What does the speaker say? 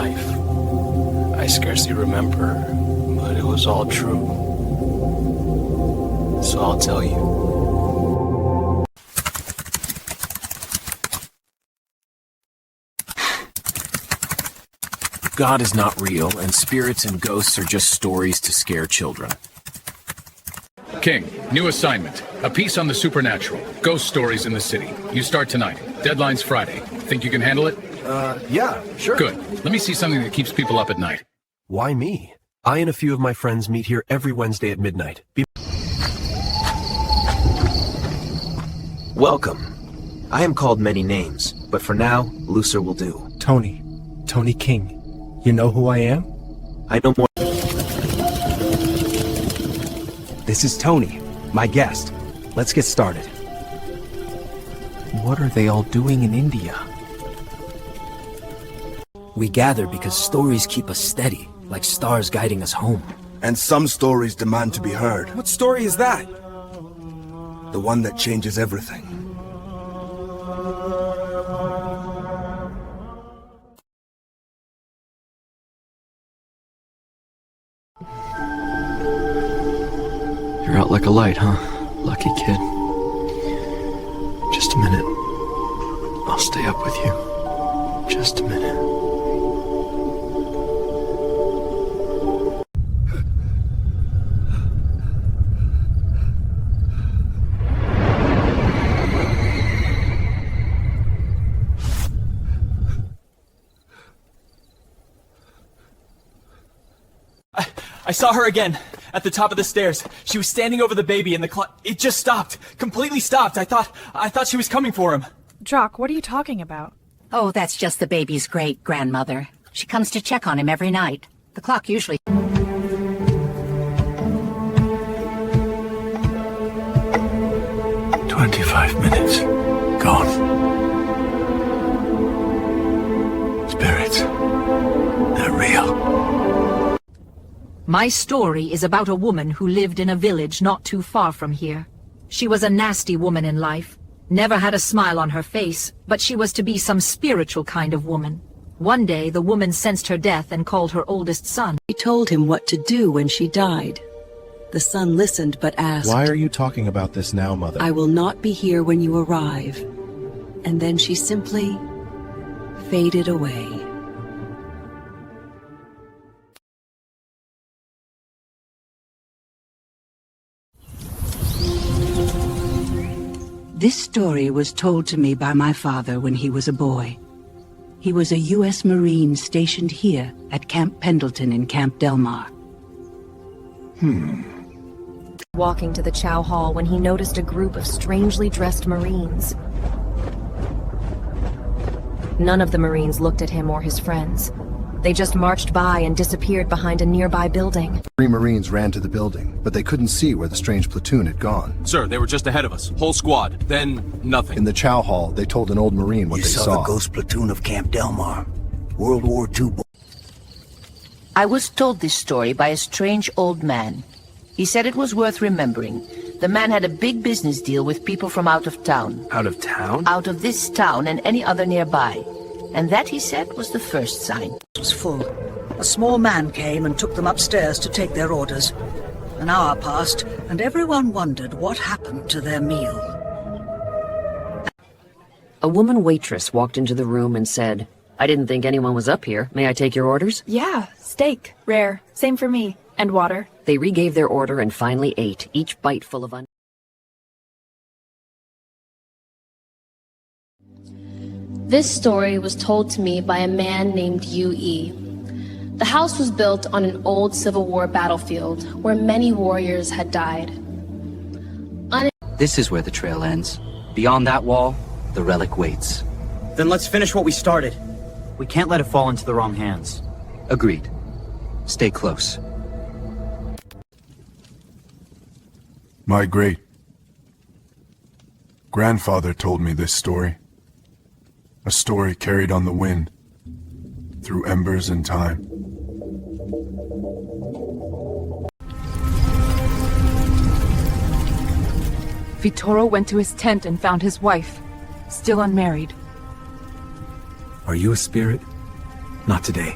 life. I scarcely remember, but it was all true. So I'll tell you. God is not real, and spirits and ghosts are just stories to scare children. King, new assignment. A piece on the supernatural. Ghost stories in the city. You start tonight. Deadline's Friday. Think you can handle it? Yeah, sure. Good. Let me see something that keeps people up at night. Why me? I and a few of my friends meet here every Wednesday at midnight. Welcome. I am called many names, but for now, Lucer will do. Tony King. You know who I am? I know more. This is Tony, my guest. Let's get started. What are they all doing in India? We gather because stories keep us steady, like stars guiding us home. And some stories demand to be heard. What story is that? The one that changes everything. You're out like a light, huh? Lucky kid. Just a minute. I'll stay up with you. Just a minute. I saw her again, at the top of the stairs. She was standing over the baby and it just stopped. Completely stopped. I thought she was coming for him. Jock, what are you talking about? Oh, that's just the baby's great-grandmother. She comes to check on him every night. The clock usually... 25 minutes. Gone. Spirits. They're real. My story is about a woman who lived in a village not too far from here. She was a nasty woman in life. Never had a smile on her face, but she was to be some spiritual kind of woman. One day, the woman sensed her death and called her oldest son. She told him what to do when she died. The son listened but asked, "Why are you talking about this now, Mother?" "I will not be here when you arrive." And then she simply faded away. This story was told to me by my father when he was a boy. He was a U.S. Marine stationed here at Camp Pendleton in Camp Delmar. Walking to the Chow Hall when he noticed a group of strangely dressed Marines. None of the Marines looked at him or his friends. They just marched by and disappeared behind a nearby building. 3 Marines ran to the building, but they couldn't see where the strange platoon had gone. Sir, they were just ahead of us. Whole squad. Then, nothing. In the Chow Hall, they told an old Marine what they saw. You saw the ghost platoon of Camp Delmar. World War II. I was told this story by a strange old man. He said it was worth remembering. The man had a big business deal with people from out of town. Out of town? Out of this town and any other nearby. And that, he said, was the first sign. It was full. A small man came and took them upstairs to take their orders. An hour passed, and everyone wondered what happened to their meal. A woman waitress walked into the room and said, "I didn't think anyone was up here. May I take your orders?" Yeah, steak. Rare. Same for me. And water. They regave their order and finally ate, each bite full of This story was told to me by a man named Yu-E. The house was built on an old Civil War battlefield where many warriors had died. This is where the trail ends. Beyond that wall, the relic waits. Then let's finish what we started. We can't let it fall into the wrong hands. Agreed. Stay close. My great-grandfather told me this story. A story carried on the wind, through embers and time. Vittorio went to his tent and found his wife, still unmarried. Are you a spirit? Not today.